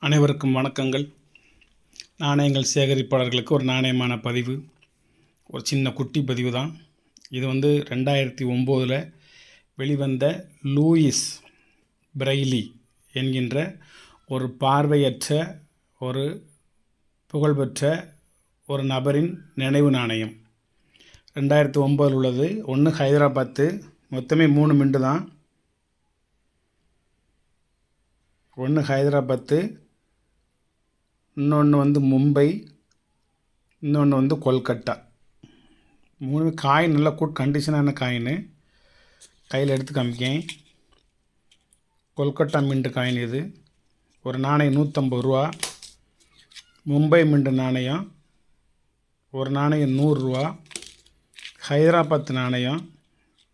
அனைவருக்கும் வணக்கங்கள். நாணயங்கள் சேகரிப்பாளர்களுக்கு ஒரு நாணயமான பதிவு, ஒரு சின்ன குட்டி பதிவு தான் இது. 2009 வெளிவந்த லூயிஸ் பிரெய்லி என்கின்ற ஒரு பார்வையற்ற ஒரு புகழ்பெற்ற ஒரு நபரின் நினைவு நாணயம். 2009 உள்ளது. ஒன்று ஹைதராபாத்து, மொத்தமே 3 மிண்டு தான். ஒன்று ஹைதராபாத்து, இன்னொன்று மும்பை, இன்னொன்று கொல்கட்டா. 3 காயின் நல்லா குட் கண்டிஷனான காயின். கையில் எடுத்து காமிக்கேன். கொல்கட்டா மிண்டு காயின் இது. ஒரு நாணயம் 150 ரூபா. மும்பை மிண்டு நாணயம் ஒரு நாணயம் 100 ரூபா. ஹைதராபாத் நாணயம்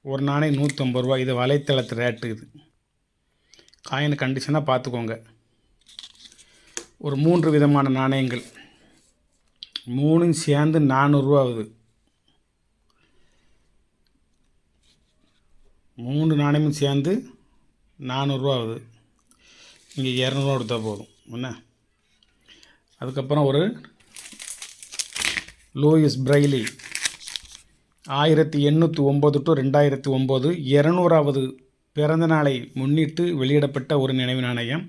ஒரு நாணயம் 150 ரூபா. இது வலைத்தளத்து ரேட்டு. இது காயின் கண்டிஷனாக பார்த்துக்கோங்க. ஒரு 3 விதமான நாணயங்கள், 3 சேர்ந்து 400 ரூபா ஆகுது. 3 நாணயமும் சேர்ந்து 400 ரூபா ஆகுது. இங்கே 200 ரூபா கொடுத்தா போதும் என்ன. அதுக்கப்புறம் ஒரு லூயிஸ் பிரெய்லி 1809 to 2009 200வது பிறந்த நாளை முன்னிட்டு வெளியிடப்பட்ட ஒரு நினைவு நாணயம்.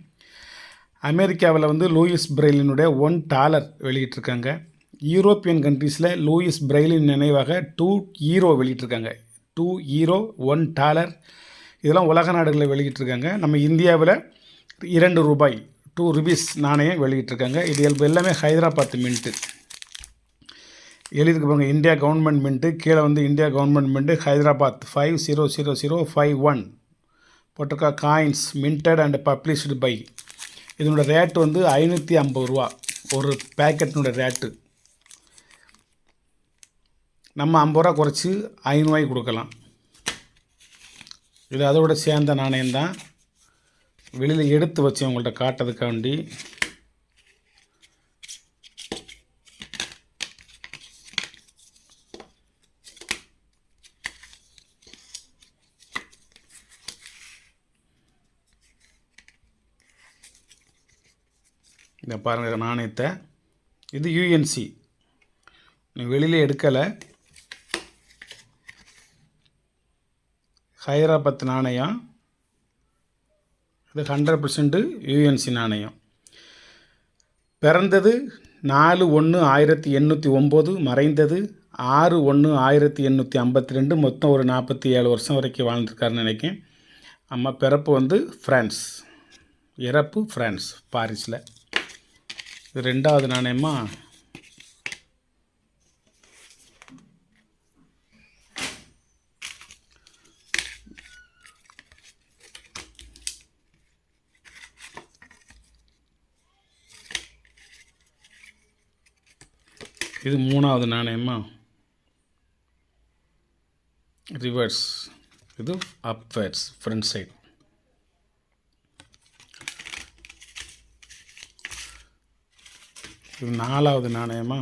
அமெரிக்காவில் லூயிஸ் பிரெய்லினுடைய $1 வெளியிட்டிருக்காங்க. யூரோப்பியன் கண்ட்ரீஸில் லூயிஸ் பிரெய்லின் நினைவாக €2 வெளியிட்டிருக்காங்க. €2 $1 இதெல்லாம் உலக நாடுகளில் வெளியிட்டிருக்காங்க. நம்ம இந்தியாவில் ₹2 2 ரூபீஸ் நாணயம் வெளியிட்டிருக்காங்க. இது எல்லாமே ஹைதராபாத் மின்ட்டு எழுதிருக்கு பாருங்க. இந்தியா கவர்மெண்ட் மின்ட்டு கீழே இந்தியா கவர்மெண்ட் மின்ட்டு ஹைதராபாத் 500051 போட்டிருக்கா. Coins minted and published by. இதனோட ரேட்டு ₹550 ரூபா ஒரு பேக்கெட்டினோட ரேட்டு. நம்ம 50 ரூபா குறைச்சி ₹500 கொடுக்கலாம். இது அதோட சேர்ந்த நாணயம்தான். வெளியில் எடுத்து வச்சேன் உங்கள்கிட்ட காட்டுறதுக்காண்டி. இதை பாருங்கள் நாணயத்தை. இது யூஎன்சி, வெளியிலே எடுக்கலை. ஹைதராபாத் நாணயம். இது 100% யூஎன்சி நாணயம். பிறந்தது 4/1/1809, மறைந்தது 6/1/1852. மொத்தம் ஒரு 47 வருஷம் வரைக்கும் வாழ்ந்துருக்காருன்னு நினைக்கிறேன். அம்மா பிறப்பு ஃப்ரான்ஸ், இறப்பு ஃப்ரான்ஸ், பாரிஸில். இது 2வது நாணயமா. இது 3வது நாணயமா. ரிவர்ஸ், இது அப்வர்ட்ஸ், ஃப்ரண்ட் சைட். இது 4வது நாணயமா.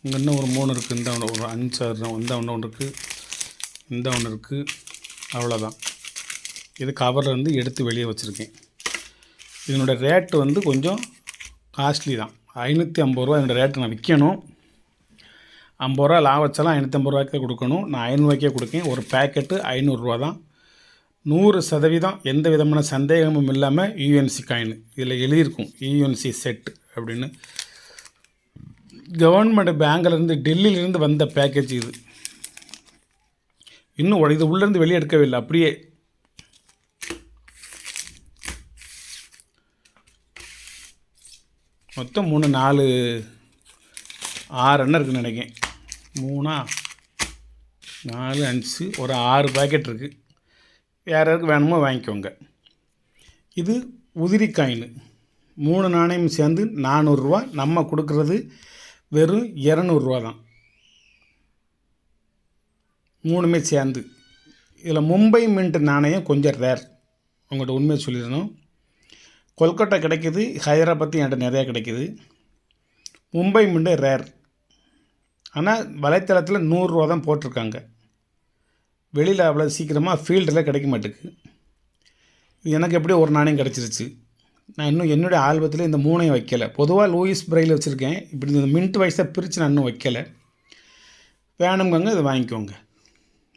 இங்கே இன்னும் ஒரு 3 இருக்குது. இந்த ஒன்று ஒரு 5-6 இந்த ஒன்று இருக்குது, இந்த ஒன்று இருக்குது. அவ்வளோதான். இது கவர்லேருந்து எடுத்து வெளியே வச்சுருக்கேன். இதனோட ரேட்டு கொஞ்சம் காஸ்ட்லி தான். ₹550 ரூபா இதனோட ரேட்டு. நான் விற்கணும். 50 ரூபா லாபம் வச்சாலும் ₹550 ரூபாய்க்கே கொடுக்கணும். நான் ₹500 கொடுக்கேன். ஒரு பேக்கெட்டு ₹500 ரூபா தான். 100% எந்த விதமான சந்தேகமும் இல்லாமல் யூஎன்சி காயின். இதில் எழுதியிருக்கும் யூஎன்சி செட் அப்படின்னு. கவர்மெண்ட் பேங்கிலேருந்து டெல்லியிலேருந்து வந்த பேக்கேஜ் இது. இன்னும் இது உள்ளேருந்து வெளியே எடுக்கவே இல்லை. அப்படியே மொத்தம் 3 4 6 எண்ணம் இருக்குதுன்னு நினைக்கிறேன். 3 4 5 ஒரு 6 பேக்கெட் இருக்குது. யாராருக்கு வேணுமோ வாங்கிக்கோங்க. இது உதிரி காயின். 3 நாணயம் சேர்ந்து ₹400 ரூபா. நம்ம கொடுக்குறது வெறும் ₹200 ரூபா தான். 3மே சேர்ந்து. இதில் மும்பை மின்ட் நாணயம் கொஞ்சம் ரேர். உங்கள்கிட்ட உண்மையை சொல்லிடணும். கொல்கட்டா கிடைக்கிது, ஹைதராபாத்து என்கிட்ட நிறையா கிடைக்கிது. Mumbai mint rare. ஆனால் வலைத்தளத்தில் ₹100 ரூபா தான் போட்டிருக்காங்க. வெளியில் அவ்வளோ சீக்கிரமாக ஃபீல்டில் கிடைக்க மாட்டேங்குது. எனக்கு எப்படியும் ஒரு நாணயம் கிடச்சிருச்சு. நான் இன்னும் என்னுடைய ஆல்பத்தில் இந்த 3ஐயும் வைக்கலை. பொதுவாக லூயிஸ் பிரெயில் வச்சுருக்கேன். இப்படி இந்த மின்ட் வைஸாக பிரித்து நான் இன்னும் வைக்கலை. வேணுங்கங்க இதை வாங்கிக்கோங்க.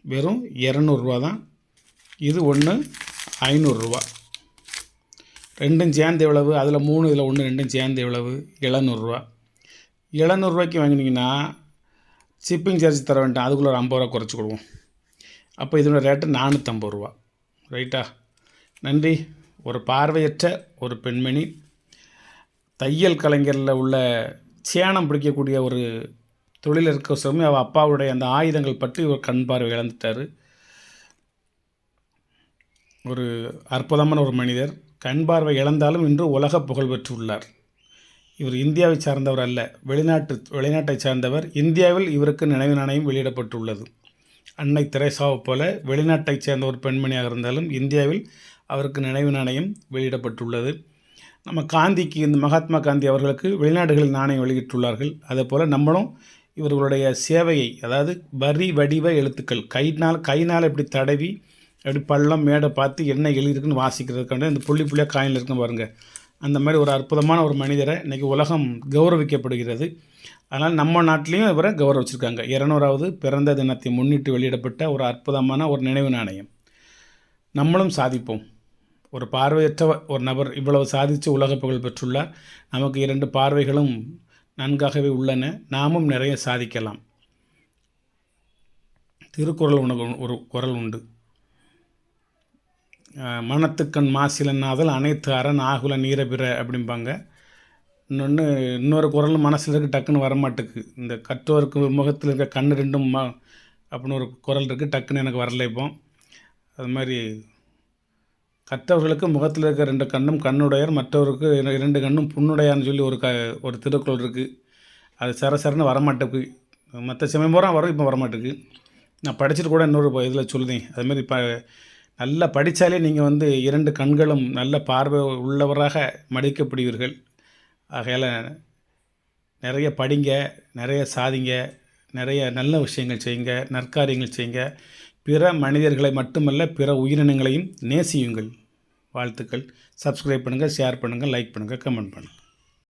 வெறும் 200 தான். இது ஒன்று 500. ரெண்டும் சேர்ந்து எவ்வளவு? அதில் 3, இதில் 1, ரெண்டும் சேர்ந்து எவ்வளவு? 700. 700 வாங்கினீங்கன்னா ஷிப்பிங் சார்ஜ் தர வேண்டாம். அதுக்குள்ளே ஒரு 50 ரூபா குறைச்சி கொடுவோம். அப்போ இதோட ரேட்டு 450. ரைட்டா? நன்றி. ஒரு பார்வையற்ற ஒரு பெண்மணி தையல் கலைஞரில் உள்ள சேனம் பிடிக்கக்கூடிய ஒரு தொழில் இருக்க சமயம் அவள் அப்பாவுடைய அந்த ஆயுதங்கள் பற்றி ஒரு கண் பார்வை இழந்துட்டார். ஒரு அற்புதமான ஒரு மனிதர். கண் பார்வை இழந்தாலும் இன்று உலக புகழ் பெற்றுள்ளார். இவர் இந்தியாவை சார்ந்தவர் அல்ல, வெளிநாட்டை சார்ந்தவர். இந்தியாவில் இவருக்கு நினைவு நாணயம் வெளியிடப்பட்டுள்ளது. அன்னை தெரேசாவை போல வெளிநாட்டைச் சேர்ந்த ஒரு பெண்மணியாக இருந்தாலும் இந்தியாவில் அவருக்கு நினைவு நாணயம் வெளியிடப்பட்டுள்ளது. நம்ம காந்திக்கு, இந்த மகாத்மா காந்தி அவர்களுக்கு வெளிநாடுகளில் நாணயம் வெளியிட்டுள்ளார்கள். அதே போல் நம்மளும் இவர்களுடைய சேவையை, அதாவது வரி வடிவ எழுத்துக்கள் கைனால் இப்படி தடவி அப்படி பள்ளம் மேடை பார்த்து என்ன எழுதியிருக்குன்னு வாசிக்கிறதுக்காண்டி இந்த புள்ளியாக காயினில் இருக்குன்னு பாருங்கள். அந்த மாதிரி ஒரு அற்புதமான ஒரு மனிதரை இன்றைக்கி உலகம் கௌரவிக்கப்படுகிறது. அதனால் நம்ம நாட்டிலையும் இவரை கௌரவிச்சிருக்காங்க. 200வது பிறந்த தினத்தை முன்னிட்டு வெளியிடப்பட்ட ஒரு அற்புதமான ஒரு நினைவு நாணயம். நம்மளும் சாதிப்போம். ஒரு பார்வையற்ற ஒரு நபர் இவ்வளவு சாதித்து உலக புகழ் பெற்றுள்ளார். நமக்கு 2 பார்வைகளும் நன்காகவே உள்ளன. நாமும் நிறைய சாதிக்கலாம். திருக்குறள் உனக்கு ஒரு குறள் உண்டு. மனத்துக்கண் மாசிலன்னாதல் அனைத்து அரண் ஆகுல நீரபிற அப்படிம்பாங்க. இன்னொரு குறள் மனசில் இருக்குது, டக்குன்னு வரமாட்டுக்கு. இந்த கற்றோருக்கு முகத்தில் இருக்க கண் 2ம் அப்படின்னு ஒரு குறள் இருக்குது, டக்குன்னு எனக்கு வரல. இப்போ அது மாதிரி கற்றவர்களுக்கு முகத்தில் இருக்க 2 கண்ணும் கண்ணுடையார், மற்றவருக்கு 2 கண்ணும் புண்ணுடையார்னு சொல்லி ஒரு திருக்குறள் இருக்குது. அது சரசரன்னு வரமாட்டேக்கு. மற்ற சமயம் பூரா வரும், இப்போ வரமாட்டேக்கு. நான் படிச்சுட்டு கூட இன்னொரு இதில் சொல்லுதேன். அதுமாரி நல்லா படித்தாலே நீங்கள் 2 கண்களும் நல்ல பார்வை உள்ளவராக மடிக்கப்படுவீர்கள். ஆகையால் நிறைய படிங்க, நிறைய சாதிங்க, நிறைய நல்ல விஷயங்கள் செய்யுங்க, நற்காரியங்கள் செய்யுங்க. பிற மனிதர்களை மட்டுமல்ல, பிற உயிரினங்களையும் நேசியுங்கள். வாழ்த்துக்கள். சப்ஸ்கிரைப் பண்ணுங்கள், ஷேர் பண்ணுங்கள், லைக் பண்ணுங்கள், கமெண்ட் பண்ணுங்கள்.